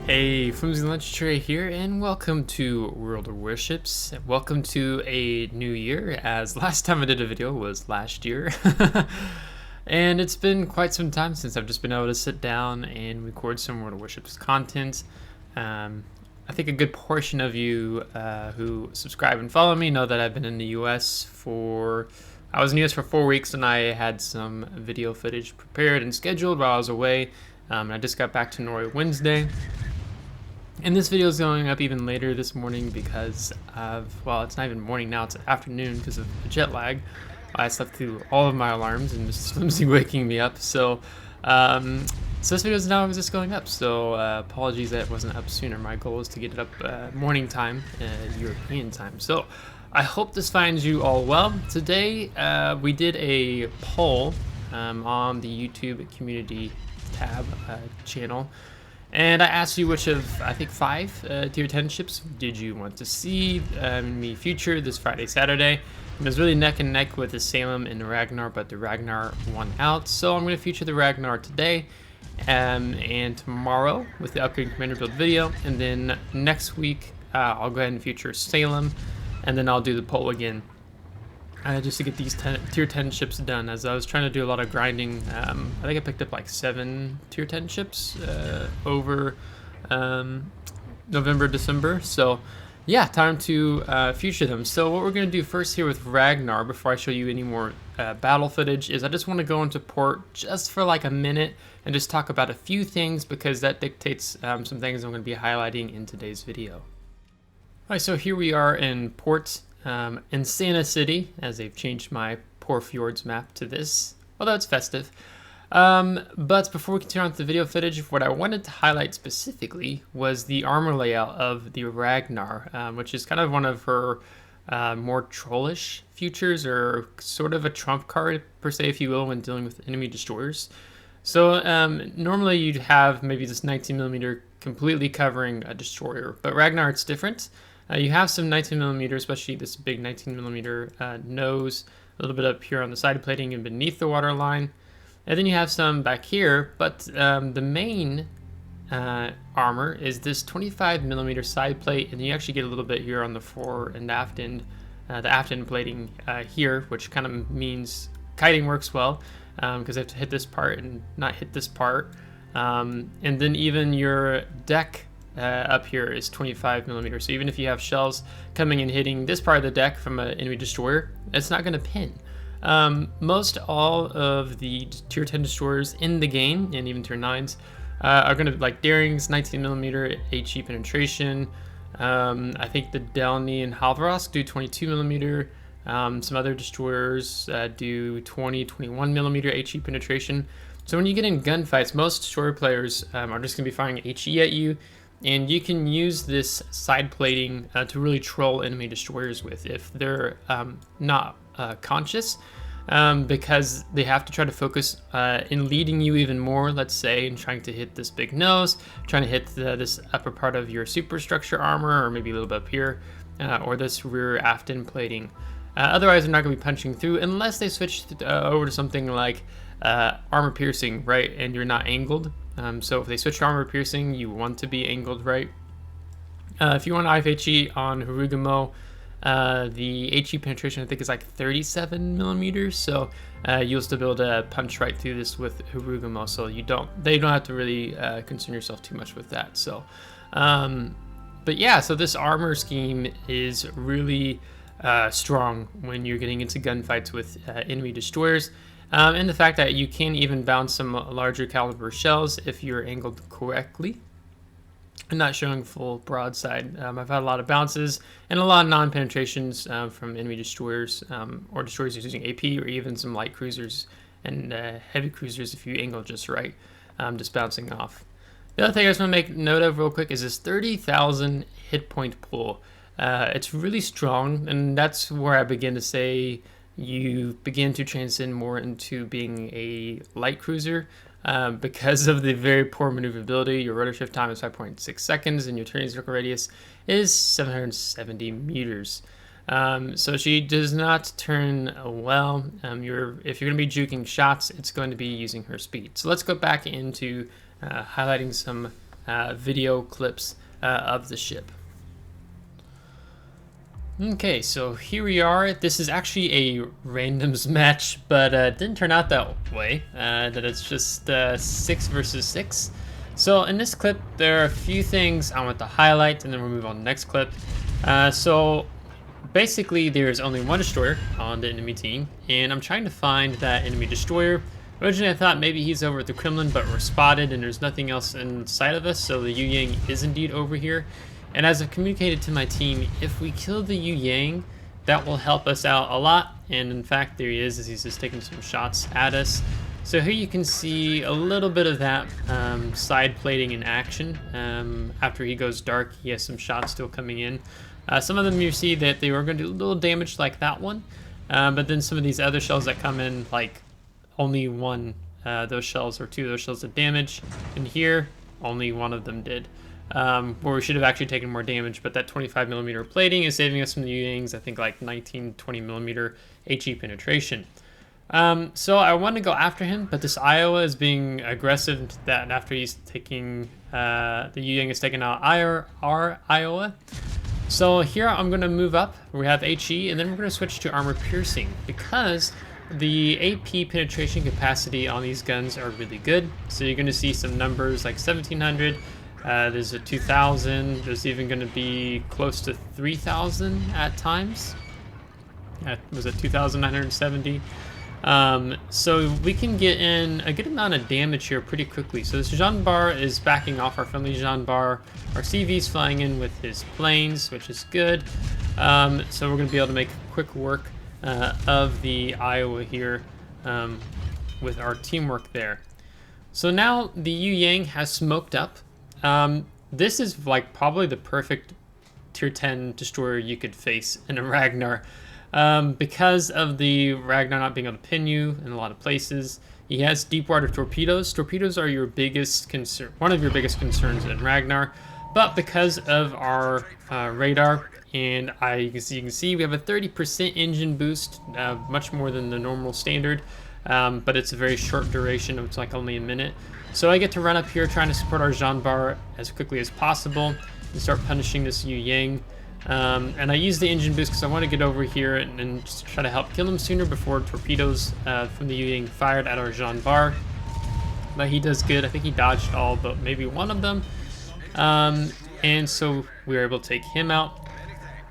Hey, FlimsyLunchTray here, and welcome to World of Warships. Welcome to a new year, as last time I did a video was last year. And it's been quite some time since I've just been able to sit down and record some World of Warships content. I think a good portion of you who subscribe and follow me know that I've been in the US I was in the US for 4 weeks, and I had some video footage prepared and scheduled while I was away. And I just got back to Norway Wednesday. And this video is going up even later this morning because well, it's not even morning now, it's afternoon because of the jet lag. I slept through all of my alarms and Mrs. Flimsy waking me up. So this video is now just going up. So apologies that it wasn't up sooner. My goal is to get it up morning time, European time. So I hope this finds you all well. Today we did a poll on the YouTube community tab channel. And I asked you which of, I think, 5 tier 10 ships did you want to see me feature this Friday, Saturday. And it was really neck and neck with the Salem and the Ragnar, but the Ragnar won out. So I'm going to feature the Ragnar today and tomorrow with the upgrade commander build video. And then next week, I'll go ahead and feature Salem, and then I'll do the poll again. Just to get these tier 10 ships done, as I was trying to do a lot of grinding. I think I picked up like 7 tier 10 ships over November, December. So yeah, time to feature them. So what we're going to do first here with Ragnar, before I show you any more battle footage, is I just want to go into port just for like a minute and just talk about a few things, because that dictates some things I'm going to be highlighting in today's video. All right, so here we are in port. In Santa City, as they've changed my Poor Fjords map to this, although it's festive. But before we continue on with the video footage, what I wanted to highlight specifically was the armor layout of the Ragnar, which is kind of one of her more trollish features, or sort of a trump card, per se, if you will, when dealing with enemy destroyers. So normally you'd have maybe this 19mm completely covering a destroyer, but Ragnar, it's different. You have some 19mm, especially this big 19mm nose, a little bit up here on the side plating and beneath the waterline. And then you have some back here, but the main armor is this 25mm side plate, and you actually get a little bit here on the fore and aft end, the aft end plating here, which kind of means kiting works well, because I have to hit this part and not hit this part. And then even your deck up here is 25mm, so even if you have shells coming and hitting this part of the deck from an enemy destroyer, it's not going to pin. Most all of the tier 10 destroyers in the game, and even tier 9s, are going to, like Daring's 19mm HE penetration. I think the Delny and Halvarosk do 22mm. Some other destroyers do 21mm HE penetration. So when you get in gunfights, most destroyer players are just going to be firing HE at you. And you can use this side plating to really troll enemy destroyers with, if they're not conscious, because they have to try to focus in leading you even more, let's say, and trying to hit this big nose, trying to hit this upper part of your superstructure armor, or maybe a little bit up here, or this rear aft end plating. Otherwise, they're not going to be punching through unless they switch over to something like armor piercing, right? And you're not angled. So if they switch to armor piercing, you want to be angled right. If you want IFHE on Harugumo, the HE penetration I think is like 37mm, so you'll still be able to punch right through this with Harugumo. So they don't have to really concern yourself too much with that. So, but yeah, so this armor scheme is really strong when you're getting into gunfights with enemy destroyers. And the fact that you can even bounce some larger caliber shells if you're angled correctly. I'm not showing full broadside. I've had a lot of bounces and a lot of non-penetrations from enemy destroyers, or destroyers using AP, or even some light cruisers and heavy cruisers if you angle just right, just bouncing off. The other thing I just want to make note of real quick is this 30,000 hit point pool. It's really strong, and that's where I begin to say you begin to transcend more into being a light cruiser, because of the very poor maneuverability. Your rotor shift time is 5.6 seconds, and your turning circle radius is 770 meters. So she does not turn well. If you're going to be juking shots, it's going to be using her speed. So let's go back into highlighting some video clips of the ship. Okay, so here we are. This is actually a randoms match, but it didn't turn out that way, that it's just 6 versus 6. So in this clip, there are a few things I want to highlight, and then we'll move on to the next clip. So basically, there's only one destroyer on the enemy team, and I'm trying to find that enemy destroyer. Originally, I thought maybe he's over at the Kremlin, but we're spotted, and there's nothing else in sight of us, so the Yu Yang is indeed over here. And as I've communicated to my team, if we kill the Yu Yang, that will help us out a lot. And in fact, there he is, as he's just taking some shots at us. So here you can see a little bit of that side plating in action. After he goes dark, he has some shots still coming in. Some of them you see that they were going to do a little damage like that one. But then some of these other shells that come in, like only one those shells or two of those shells did damage. And here, only one of them did. Where we should have actually taken more damage, but that 25mm plating is saving us from the Yu Yangs, I think like 19-20mm HE penetration. So I want to go after him, but this Iowa is being aggressive into that after he's taking, the Yu Yang is taking out our Iowa. So here I'm going to move up, we have HE, and then we're going to switch to armor piercing, because the AP penetration capacity on these guns are really good. So you're going to see some numbers like 1700, there's a 2000, there's even going to be close to 3000 at times. Was it 2970? So we can get in a good amount of damage here pretty quickly. So this Jean Bar is backing off our friendly Jean Bar. Our CV's flying in with his planes, which is good. So we're going to be able to make quick work of the Iowa here with our teamwork there. So now the Yu Yang has smoked up. This is like probably the perfect tier 10 destroyer you could face in a Ragnar. Because of the Ragnar not being able to pin you in a lot of places. He has deep water torpedoes. Torpedoes are your biggest concern, one of your biggest concerns in Ragnar. But because of our radar, and you can see we have a 30% engine boost, much more than the normal standard. But it's a very short duration, it's like only a minute. So I get to run up here trying to support our Jean Bar as quickly as possible and start punishing this Yu Yang. And I use the engine boost because I want to get over here and just try to help kill him sooner before torpedoes from the Yu Yang fired at our Jean Bar. But he does good. I think he dodged all but maybe one of them. And so we were able to take him out.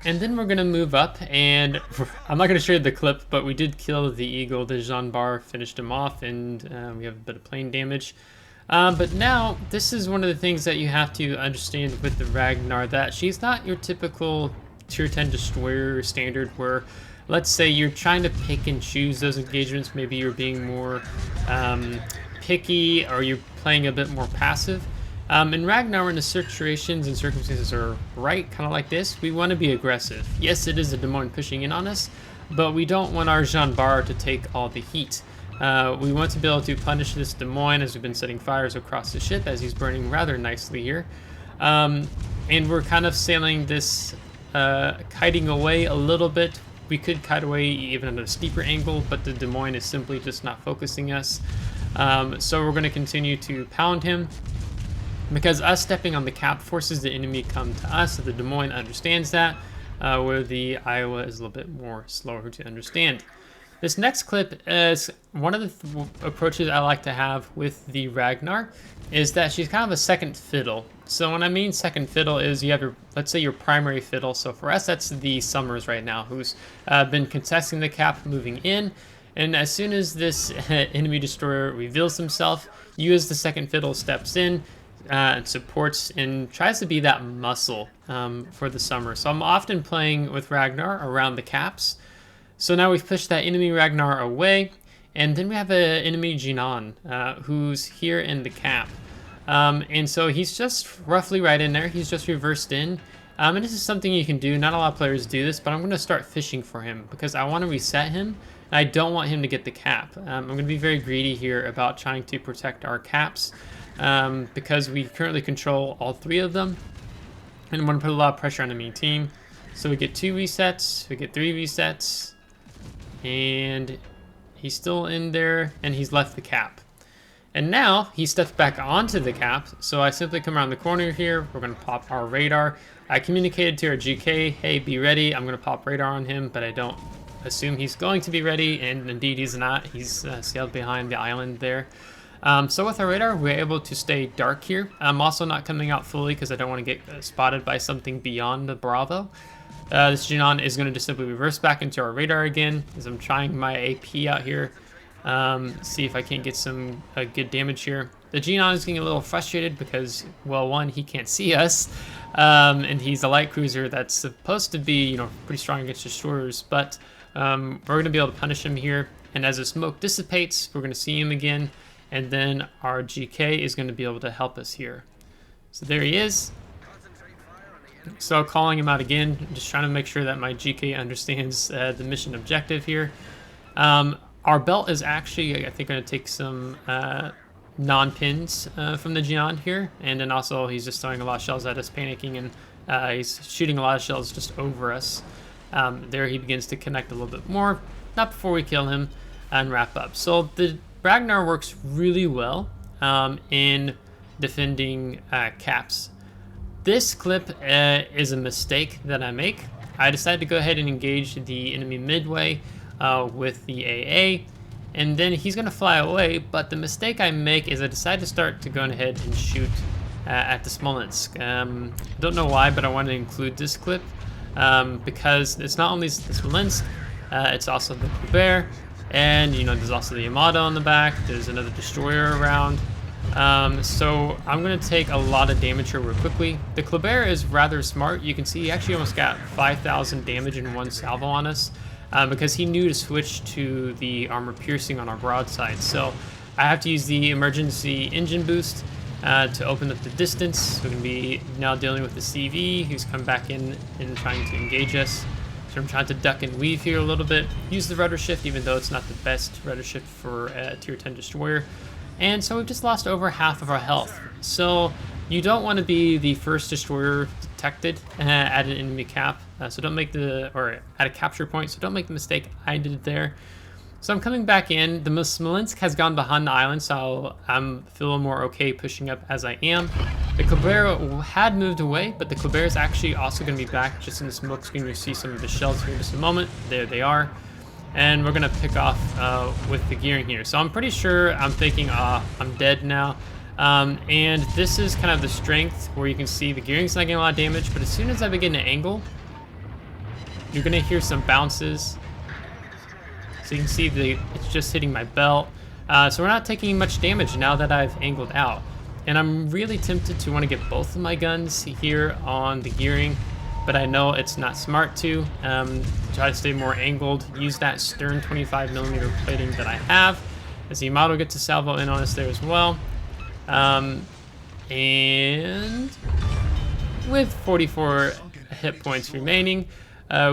And then we're going to move up, and I'm not going to show you the clip, but we did kill the Eagle. The Jean Bar finished him off, and we have a bit of plane damage. But now, this is one of the things that you have to understand with the Ragnar, that she's not your typical tier 10 destroyer standard where, let's say you're trying to pick and choose those engagements. Maybe you're being more picky, or you're playing a bit more passive. In Ragnar, when the situations and circumstances are right, kind of like this, we want to be aggressive. Yes, it is a Des Moines pushing in on us, but we don't want our Jean Bar to take all the heat. We want to be able to punish this Des Moines as we've been setting fires across the ship, as he's burning rather nicely here. And we're kind of sailing this, kiting away a little bit. We could kite away even at a steeper angle, but the Des Moines is simply just not focusing us. So we're going to continue to pound him, because us stepping on the cap forces the enemy come to us. So the Des Moines understands that, where the Iowa is a little bit more slower to understand. This next clip is one of the approaches I like to have with the Ragnar, is that she's kind of a second fiddle. So when I mean second fiddle is you have your, let's say your primary fiddle. So for us, that's the Summers right now, who's been contesting the cap, moving in. And as soon as this enemy destroyer reveals himself, you as the second fiddle steps in, and supports and tries to be that muscle for the Summer. So I'm often playing with Ragnar around the caps. So now we've pushed that enemy Ragnar away, and then we have an enemy Jinan who's here in the cap. And so he's just roughly right in there. He's just reversed in. And this is something you can do. Not a lot of players do this, but I'm going to start fishing for him because I want to reset him. And I don't want him to get the cap. I'm going to be very greedy here about trying to protect our caps. Because we currently control all three of them, and I want to put a lot of pressure on the enemy team. So we get 2 resets, we get 3 resets, and he's still in there, and he's left the cap. And now he stepped back onto the cap, so I simply come around the corner here. We're going to pop our radar. I communicated to our GK, hey, be ready. I'm going to pop radar on him, but I don't assume he's going to be ready, and indeed he's not. He's sailed behind the island there. So with our radar, we're able to stay dark here. I'm also not coming out fully because I don't want to get spotted by something beyond the Bravo. This Genon is going to just simply reverse back into our radar again as I'm trying my AP out here. See if I can't get some good damage here. The Genon is getting a little frustrated because, well, one, he can't see us, and he's a light cruiser that's supposed to be, you know, pretty strong against destroyers, but we're going to be able to punish him here, and as the smoke dissipates, we're going to see him again, and then our GK is going to be able to help us here. So there he is. So calling him out again, just trying to make sure that my GK understands the mission objective here. Our belt is actually, I think, going to take some non-pins from the Geon here, and then also he's just throwing a lot of shells at us, panicking, and he's shooting a lot of shells just over us. There he begins to connect a little bit more, not before we kill him and wrap up. So the Ragnar works really well in defending caps. This clip is a mistake that I make. I decided to go ahead and engage the enemy midway with the AA, and then he's going to fly away, but the mistake I make is I decide to start to go ahead and shoot at the Smolensk. Don't know why, but I wanted to include this clip because it's not only the Smolensk, it's also the Kleber, and you know, there's also the Yamato on the back, there's another destroyer around. So I'm going to take a lot of damage here real quickly. The Kleber is rather smart. You can see he actually almost got 5,000 damage in one salvo on us because he knew to switch to the armor piercing on our broadside. So I have to use the emergency engine boost to open up the distance. We're going to be now dealing with the CV who's come back in and trying to engage us. So I'm trying to duck and weave here a little bit. Use the rudder shift, even though it's not the best rudder shift for a tier 10 destroyer. And so we've just lost over half of our health. So you don't want to be the first destroyer detected at an enemy cap. So don't make or at a capture point. So don't make the mistake I did there. So I'm coming back in. The Smolensk has gone behind the island, so I'm feeling more okay pushing up as I am. The Kleber had moved away, but the Kleber is actually also going to be back just in the smoke screen. We see some of the shells here in just a moment. There they are. And we're gonna pick off with the gearing here. So I'm pretty sure, I'm thinking, I'm dead now. And this is kind of the strength where you can see the gearing's not getting a lot of damage, but as soon as I begin to angle, you're gonna hear some bounces. So you can see it's just hitting my belt. So we're not taking much damage now that I've angled out. And I'm really tempted to want to get both of my guns here on the gearing, but I know it's not smart to. Try to stay more angled, use that stern 25mm plating that I have, as the Yamato gets a salvo in on us there as well. And with 44 hit points remaining,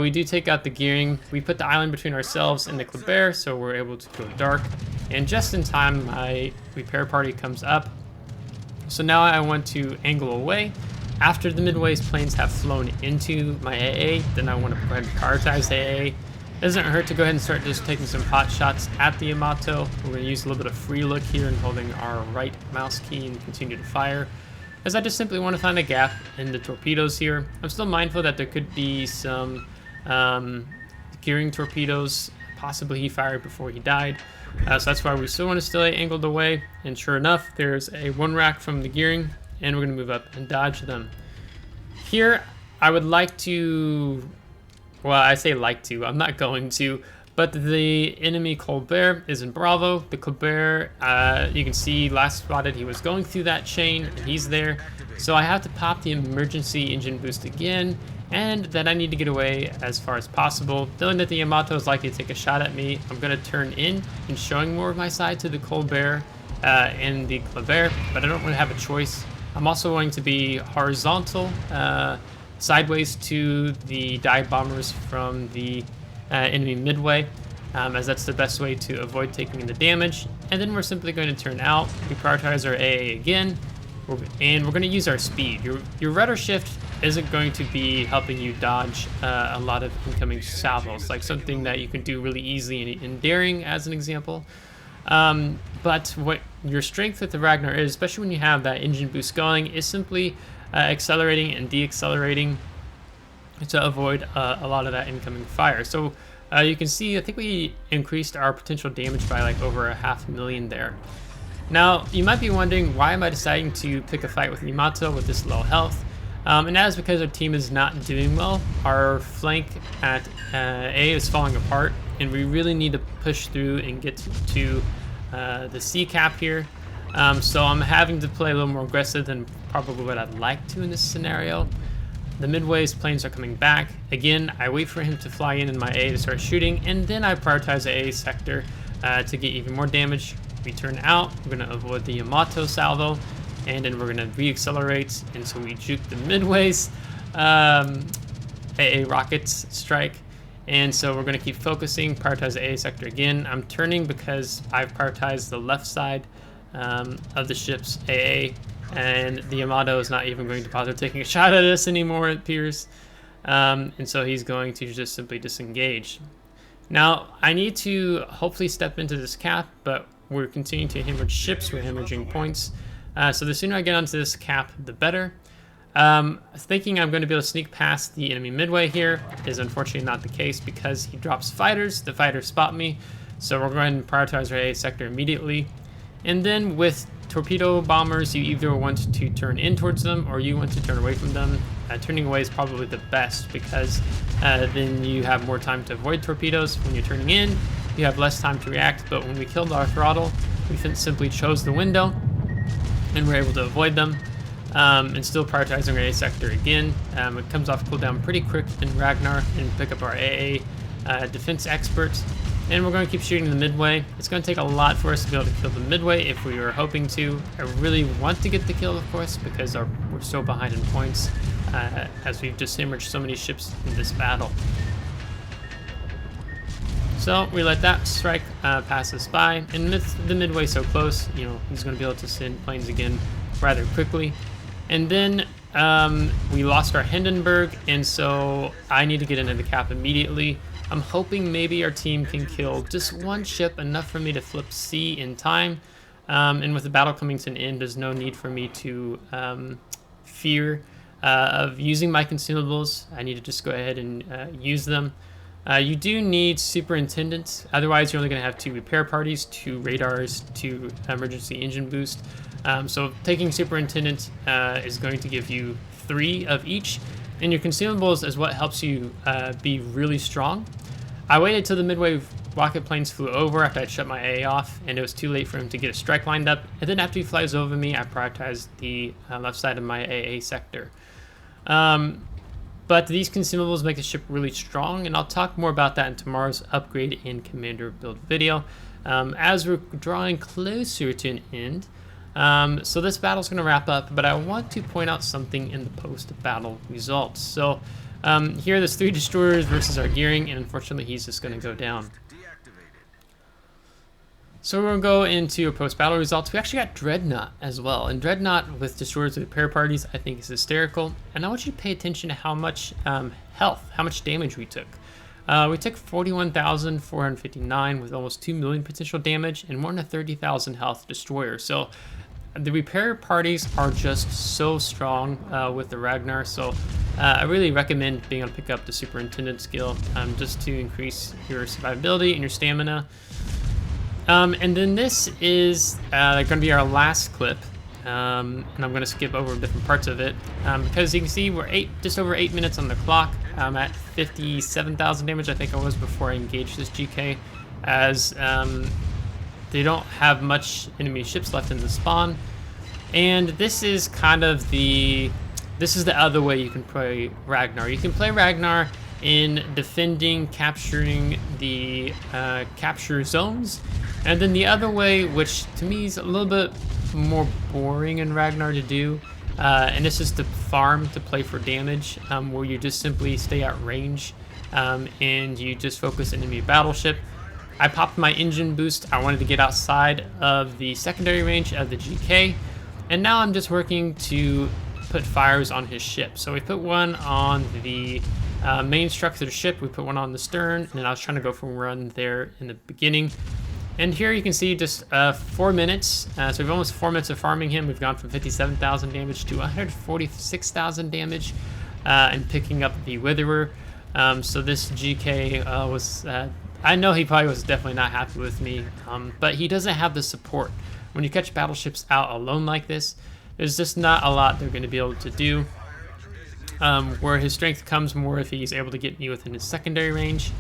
we do take out the gearing. We put the island between ourselves and the Kleber, so we're able to go dark. And just in time, my repair party comes up. So now I want to angle away. After the midway's planes have flown into my AA, then I want to go ahead and prioritize the AA. It doesn't hurt to go ahead and start just taking some pot shots at the Yamato. We're going to use a little bit of free look here and holding our right mouse key and continue to fire, as I just simply want to find a gap in the torpedoes here. I'm still mindful that there could be some gearing torpedoes. Possibly he fired before he died. So that's why we still want to stay angled away. And sure enough, there's a one rack from the gearing, and we're going to move up and dodge them. Here, I would like to, well, I say like to, I'm not going to, but the enemy Kleber is in Bravo. The Kleber, you can see last spotted he was going through that chain, and he's there. So I have to pop the emergency engine boost again, and then I need to get away as far as possible. Knowing that the Yamato is likely to take a shot at me, I'm going to turn in and showing more of my side to the Kleber and the Kleber, but I don't really have a choice. I'm also going to be horizontal, sideways to the dive bombers from the enemy midway, as that's the best way to avoid taking the damage. And then we're simply going to turn out. We prioritize our AA again, and we're going to use our speed. Your rudder shift isn't going to be helping you dodge a lot of incoming salvos, like something that you can do really easily in daring, as an example. But what your strength with the Ragnar is, especially when you have that engine boost going, is simply accelerating and deaccelerating to avoid a lot of that incoming fire. So you can see, I think we increased our potential damage by like over 500,000 there. Now, you might be wondering, why am I deciding to pick a fight with Yamato with this low health? And that is because our team is not doing well. Our flank at A is falling apart, and we really need to push through and get to the C cap here. So I'm having to play a little more aggressive than probably what I'd like to in this scenario. The midway's planes are coming back. Again, I wait for him to fly in my A to start shooting, and then I prioritize the A sector to get even more damage. We turn out, we're going to avoid the Yamato salvo, and then we're going to re-accelerate until we juke the midways AA rocket strike. And so we're going to keep focusing, prioritize the A sector again. I'm turning because I've prioritized the left side of the ship's AA, and the Yamato is not even going to bother taking a shot at us anymore, it appears. And so he's going to just simply disengage. Now, I need to hopefully step into this cap, but we're continuing to hemorrhage ships, we're hemorrhaging points. So the sooner I get onto this cap, the better. Thinking I'm going to be able to sneak past the enemy midway here is unfortunately not the case because he drops fighters. The fighters spot me, so we're going to prioritize our A sector immediately. And then with torpedo bombers, you either want to turn in towards them or you want to turn away from them. Turning away is probably the best because then you have more time to avoid torpedoes. When you're turning in, you have less time to react, but when we killed our throttle, we simply chose the window and we're able to avoid them. And still prioritizing our A sector again. It comes off cooldown pretty quick in Ragnar and pick up our AA defense experts. And we're going to keep shooting the midway. It's going to take a lot for us to be able to kill the midway if we were hoping to. I really want to get the kill, of course, because we're so behind in points as we've just hemorrhaged so many ships in this battle. So we let that strike pass us by, and with the midway so close, you know, he's going to be able to send planes again rather quickly. And then we lost our Hindenburg, and so I need to get into the cap immediately. I'm hoping maybe our team can kill just one ship, enough for me to flip C in time. And with the battle coming to an end, there's no need for me to fear of using my consumables. I need to just go ahead and use them. You do need superintendents, otherwise you're only going to have 2 repair parties, 2 radars, 2 emergency engine boost. So taking superintendent is going to give you 3 of each, and your consumables is what helps you be really strong. I waited till the midway rocket planes flew over after I'd shut my AA off, and it was too late for him to get a strike lined up, and then after he flies over me, I prioritized the left side of my AA sector. But these consumables make the ship really strong, and I'll talk more about that in tomorrow's upgrade and commander build video as we're drawing closer to an end. So this battle's going to wrap up, but I want to point out something in the post-battle results. So here there's 3 destroyers versus our gearing, and unfortunately he's just going to go down. So we're going to go into post-battle results. We actually got Dreadnought as well, and Dreadnought with destroyers with repair parties I think is hysterical. And I want you to pay attention to how much health, how much damage we took. We took 41,459 with almost 2 million potential damage and more than a 30,000 health destroyer. So the repair parties are just so strong with the Ragnar. So I really recommend being able to pick up the superintendent skill just to increase your survivability and your stamina. And then this is going to be our last clip, and I'm going to skip over different parts of it because you can see we're just over 8 minutes on the clock. I'm at 57,000 damage, I think I was before I engaged this GK, as they don't have much enemy ships left in the spawn. And this is kind of the other way you can play Ragnar. You can play Ragnar in defending, capturing the capture zones. And then the other way, which to me is a little bit more boring in Ragnar to do, and this is to farm to play for damage, where you just simply stay at range and you just focus enemy battleship. I popped my engine boost. I wanted to get outside of the secondary range of the GK, and now I'm just working to put fires on his ship. So we put one on the main structure of the ship, we put one on the stern, and then I was trying to go for a run there in the beginning. And here you can see just 4 minutes. So we've almost 4 minutes of farming him. We've gone from 57,000 damage to 146,000 damage and picking up the Witherer. So this GK was, I know he probably was definitely not happy with me, but he doesn't have the support. When you catch battleships out alone like this, there's just not a lot they're going to be able to do. Where his strength comes more if he's able to get me within his secondary range.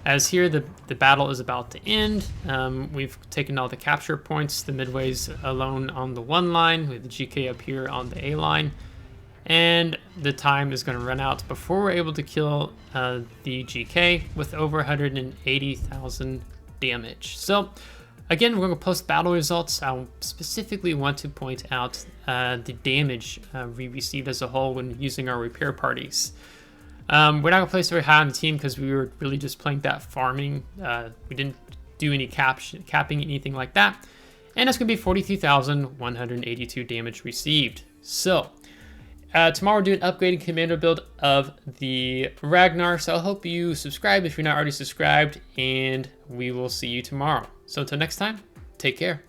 As here, the battle is about to end. We've taken all the capture points. The midway's alone on the 1 line, with the GK up here on the A line. And the time is going to run out before we're able to kill the GK with over 180,000 damage. So, again, we're going to post battle results. I specifically want to point out the damage we received as a whole when using our repair parties. We're not going to place very high on the team because we were really just playing that farming. We didn't do any capping, anything like that. And it's going to be 43,182 damage received. So, tomorrow we're doing an upgraded commander build of the Ragnar. So I hope you subscribe if you're not already subscribed. And we will see you tomorrow. So until next time, take care.